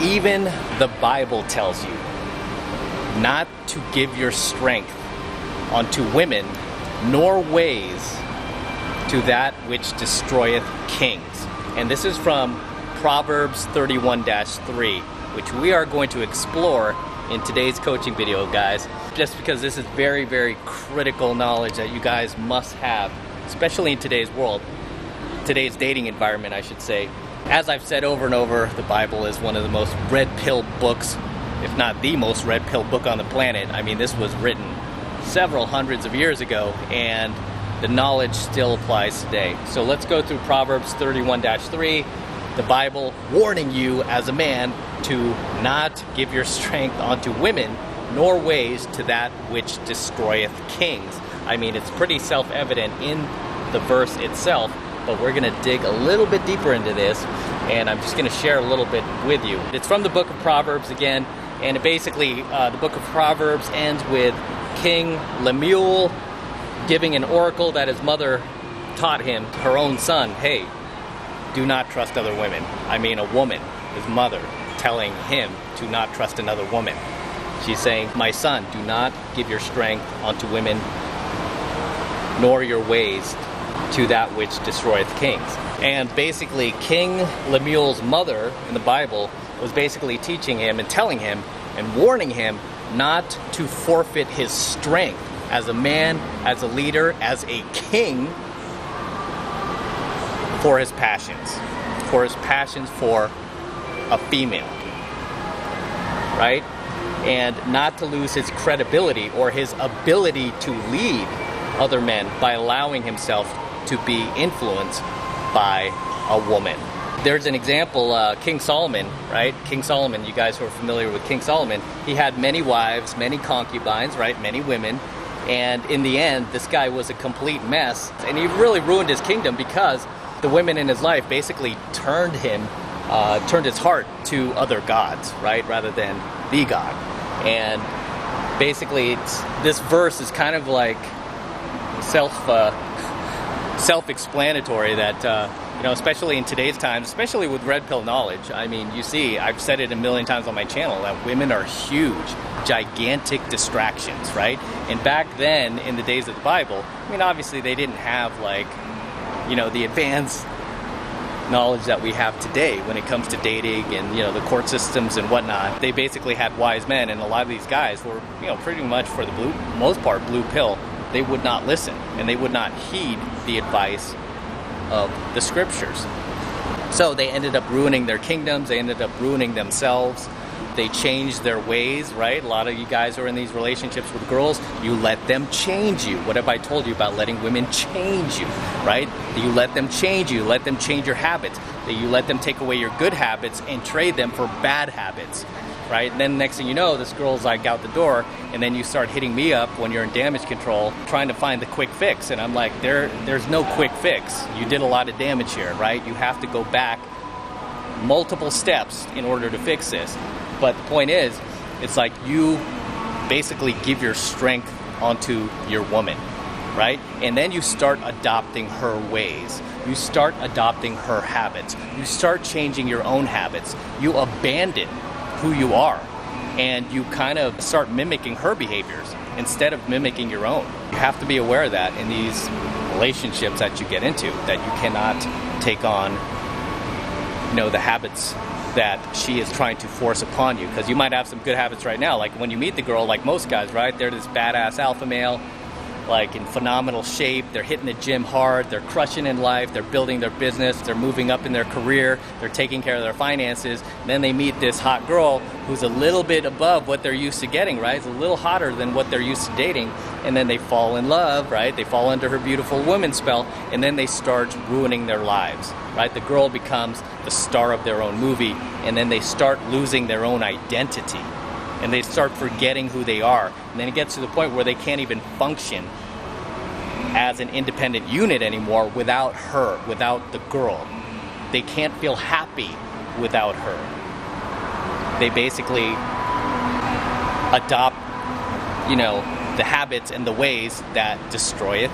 Even the Bible tells you not to give your strength unto women, nor ways to that which destroyeth kings. And this is from Proverbs 31-3, which we are going to explore in today's coaching video, guys, just because this is very, very critical knowledge that you guys must have, especially in today's world, today's dating environment, I should say. As I've said over and over, the Bible is one of the most red-pill books, if not the most red-pill book on the planet. I mean, this was written several hundreds of years ago, and the knowledge still applies today. So let's go through Proverbs 31-3, the Bible warning you as a man to not give your strength unto women, nor ways to that which destroyeth kings. I mean, it's pretty self-evident in the verse itself, but we're going to dig a little bit deeper into this, and I'm just going to share a little bit with you. It's from the book of Proverbs again, and it basically, the book of Proverbs ends with King Lemuel giving an oracle that his mother taught him, her own son. Hey, do not trust other women. I mean, a woman, his mother, telling him to not trust another woman. She's saying, my son, do not give your strength unto women, nor your ways to that which destroyeth kings. And basically, King Lemuel's mother in the Bible was basically teaching him and telling him and warning him not to forfeit his strength as a man, as a leader, as a king, for his passions for a female, right? And not to lose his credibility or his ability to lead other men by allowing himself to be influenced by a woman. There's an example, King Solomon, right? King Solomon, you guys who are familiar with King Solomon, he had many wives, many concubines, right? Many women. And in the end, this guy was a complete mess. And he really ruined his kingdom because the women in his life basically turned his heart to other gods, right? Rather than the God. And basically, this verse is kind of like self-explanatory that, you know, especially in today's times, especially with red pill knowledge. I mean, you see, I've said it a million times on my channel that women are huge, gigantic distractions, right? And back then, in the days of the Bible, I mean, obviously they didn't have, like, you know, the advanced knowledge that we have today when it comes to dating and, you know, the court systems and whatnot. They basically had wise men, and a lot of these guys were, you know, pretty much for the most part blue pill. They would not listen, and they would not heed the advice of the scriptures. So they ended up ruining their kingdoms, they ended up ruining themselves. They changed their ways, right? A lot of you guys who are in these relationships with girls, you let them change you. What have I told you about letting women change you, right? You let them change you, let them change your habits. You let them take away your good habits and trade them for bad habits, right? And then next thing you know, this girl's like out the door, and then you start hitting me up when you're in damage control, trying to find the quick fix. And I'm like, there's no quick fix. You did a lot of damage here, right? You have to go back multiple steps in order to fix this. But the point is, it's like you basically give your strength onto your woman, right? And then you start adopting her ways. You start adopting her habits. You start changing your own habits. You abandon who you are, and you kind of start mimicking her behaviors instead of mimicking your own. You have to be aware of that in these relationships that you get into, that you cannot take on, you know, the habits that she is trying to force upon you, because you might have some good habits right now. Like when you meet the girl, like most guys, right? They're this badass alpha male, like in phenomenal shape. They're hitting the gym hard. They're crushing in life. They're building their business. They're moving up in their career. They're taking care of their finances. And then they meet this hot girl who's a little bit above what they're used to getting, right? It's a little hotter than what they're used to dating. And then they fall in love, right? They fall under her beautiful woman spell, and then they start ruining their lives, right? The girl becomes the star of their own movie, and then they start losing their own identity, and they start forgetting who they are. And then it gets to the point where they can't even function as an independent unit anymore without her, without the girl. They can't feel happy without her. They basically adopt, you know, the habits and the ways that destroyeth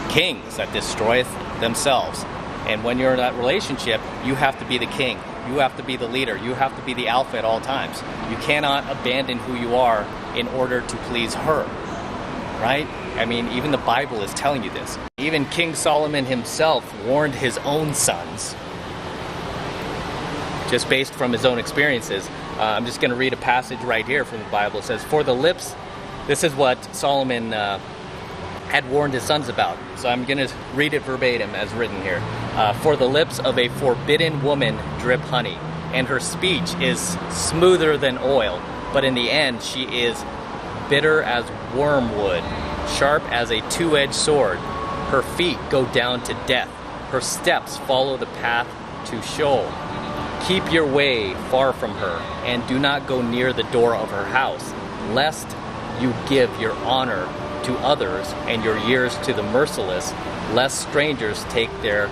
kings, that destroyeth themselves. And when you're in that relationship, you have to be the king. You have to be the leader. You have to be the alpha at all times. You cannot abandon who you are in order to please her, right? I mean, even the Bible is telling you this. Even King Solomon himself warned his own sons, just based from his own experiences. I'm just going to read a passage right here from the Bible. It says, for the lips, this is what Solomon had warned his sons about. So I'm going to read it verbatim as written here. For the lips of a forbidden woman drip honey, and her speech is smoother than oil, but in the end she is bitter as wormwood, sharp as a two-edged sword. Her feet go down to death. Her steps follow the path to Sheol. Keep your way far from her, and do not go near the door of her house, lest you give your honor to others and your years to the merciless, lest strangers take their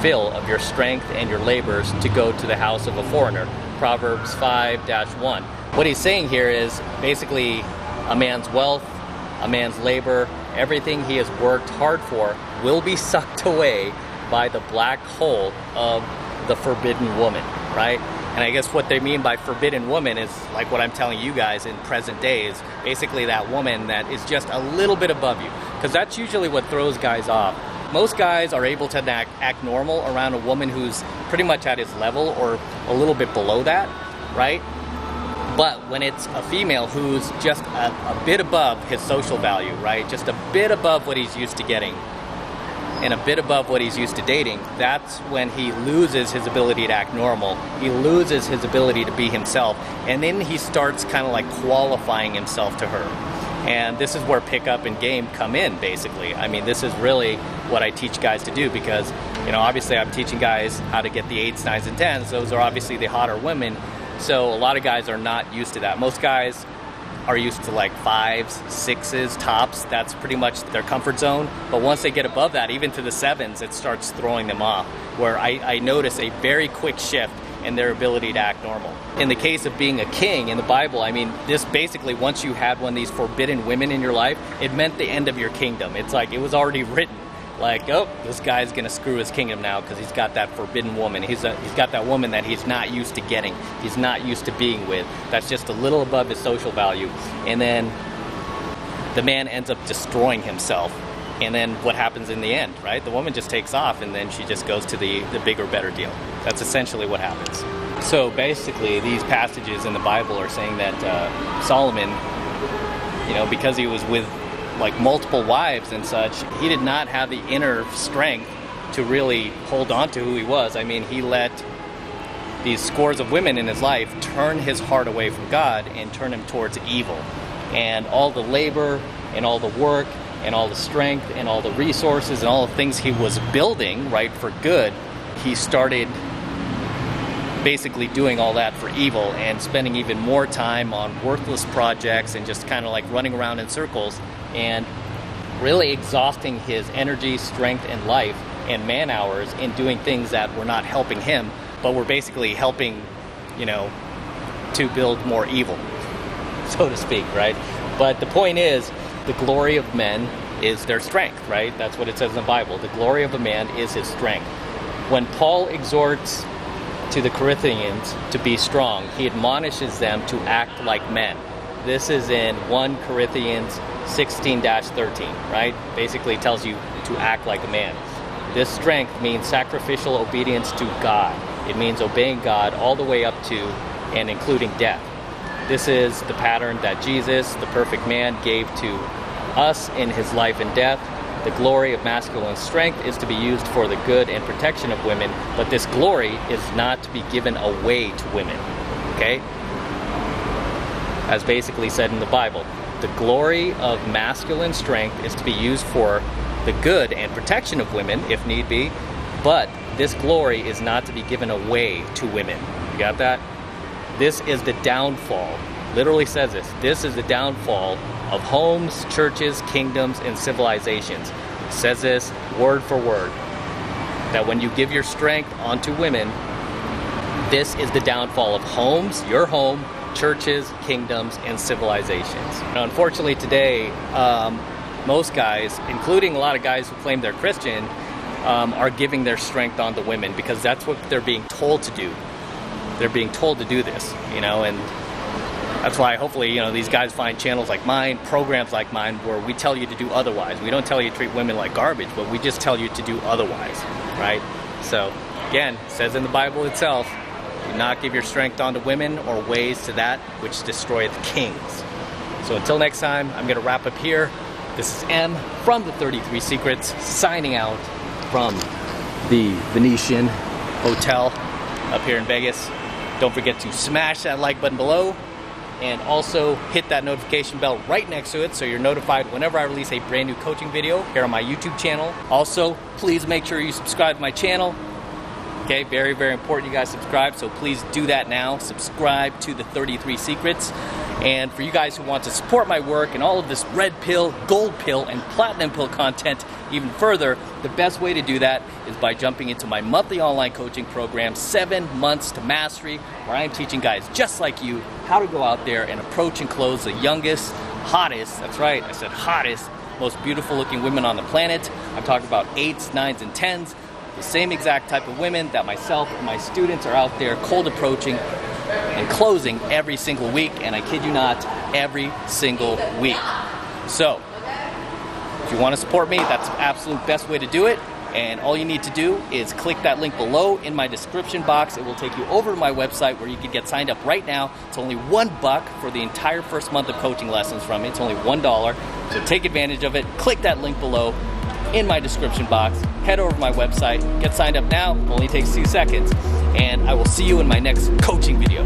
fill of your strength and your labors to go to the house of a foreigner. Proverbs 5-1. What he's saying here is basically a man's wealth, a man's labor, everything he has worked hard for will be sucked away by the black hole of the forbidden woman, right? And I guess what they mean by forbidden woman is like what I'm telling you guys in present days, basically that woman that is just a little bit above you, because that's usually what throws guys off. Most guys are able to act normal around a woman who's pretty much at his level or a little bit below that, right? But when it's a female who's just a bit above his social value, right? Just a bit above what he's used to getting and a bit above what he's used to dating, that's when he loses his ability to act normal. He loses his ability to be himself. And then he starts kind of like qualifying himself to her. And this is where pickup and game come in, basically. I mean, this is really what I teach guys to do because, you know, obviously I'm teaching guys how to get the 8s, 9s, and 10s. Those are obviously the hotter women. So a lot of guys are not used to that. Most guys are used to like 5s, 6s, tops. That's pretty much their comfort zone. But once they get above that, even to the 7s, it starts throwing them off, where I notice a very quick shift in their ability to act normal. In the case of being a king in the Bible, I mean, this basically, once you had one of these forbidden women in your life, it meant the end of your kingdom. It's like it was already written. Like, oh, this guy's gonna screw his kingdom now because he's got that forbidden woman. He's got that woman that he's not used to getting. He's not used to being with. That's just a little above his social value. And then the man ends up destroying himself. And then what happens in the end, right? The woman just takes off and then she just goes to the bigger, better deal. That's essentially what happens. So basically, these passages in the Bible are saying that Solomon, you know, because he was with like multiple wives and such, he did not have the inner strength to really hold on to who he was. I mean, he let these scores of women in his life turn his heart away from God and turn him towards evil. And all the labor and all the work and all the strength and all the resources and all the things he was building, right, for good, he started basically doing all that for evil and spending even more time on worthless projects and just kind of like running around in circles and really exhausting his energy, strength, and life and man hours in doing things that were not helping him, but were basically helping, you know, to build more evil, so to speak, right? But the point is, the glory of men is their strength, right? That's what it says in the Bible. The glory of a man is his strength. When Paul exhorts to the Corinthians to be strong, he admonishes them to act like men. This is in 1 Corinthians 16-13, right? Basically tells you to act like a man. This strength means sacrificial obedience to God. It means obeying God all the way up to and including death. This is the pattern that Jesus, the perfect man, gave to us in his life and death. The glory of masculine strength is to be used for the good and protection of women, but this glory is not to be given away to women, okay? As basically said in the Bible, the glory of masculine strength is to be used for the good and protection of women, if need be, but this glory is not to be given away to women. You got that? This is the downfall. Literally says this. This is the downfall of homes, churches, kingdoms, and civilizations. It says this word for word. That when you give your strength onto women, this is the downfall of homes, your home, churches, kingdoms, and civilizations. Now, unfortunately today, most guys, including a lot of guys who claim they're Christian, are giving their strength onto women because that's what they're being told to do. they're being told to do this, you know, and that's why hopefully, you know, these guys find channels like mine, programs like mine, where we tell you to do otherwise. We don't tell you to treat women like garbage, but we just tell you to do otherwise, right? So again, it says in the Bible itself, do not give your strength unto women or ways to that which destroyeth kings. So until next time, I'm gonna wrap up here. This is M from the 33 Secrets, signing out from the Venetian Hotel up here in Vegas. Don't forget to smash that like button below and also hit that notification bell right next to it so you're notified whenever I release a brand new coaching video here on my YouTube channel. Also, please make sure you subscribe to my channel. Okay, very, very important you guys subscribe, so please do that now. Subscribe to the 33 Secrets. And for you guys who want to support my work and all of this red pill, gold pill, and platinum pill content even further, the best way to do that is by jumping into my monthly online coaching program, 7 Months to Mastery, where I am teaching guys just like you how to go out there and approach and close the youngest, hottest, that's right, I said hottest, most beautiful looking women on the planet. I'm talking about 8s, 9s, and 10s. The same exact type of women that myself and my students are out there cold approaching and closing every single week, and I kid you not, every single week. So, if you want to support me, that's the absolute best way to do it, and all you need to do is click that link below in my description box. It will take you over to my website where you can get signed up right now. It's only $1 for the entire first month of coaching lessons from me. It's only $1, so take advantage of it. Click that link below in my description box, head over to my website, get signed up now, it only takes 2 seconds, and I will see you in my next coaching video.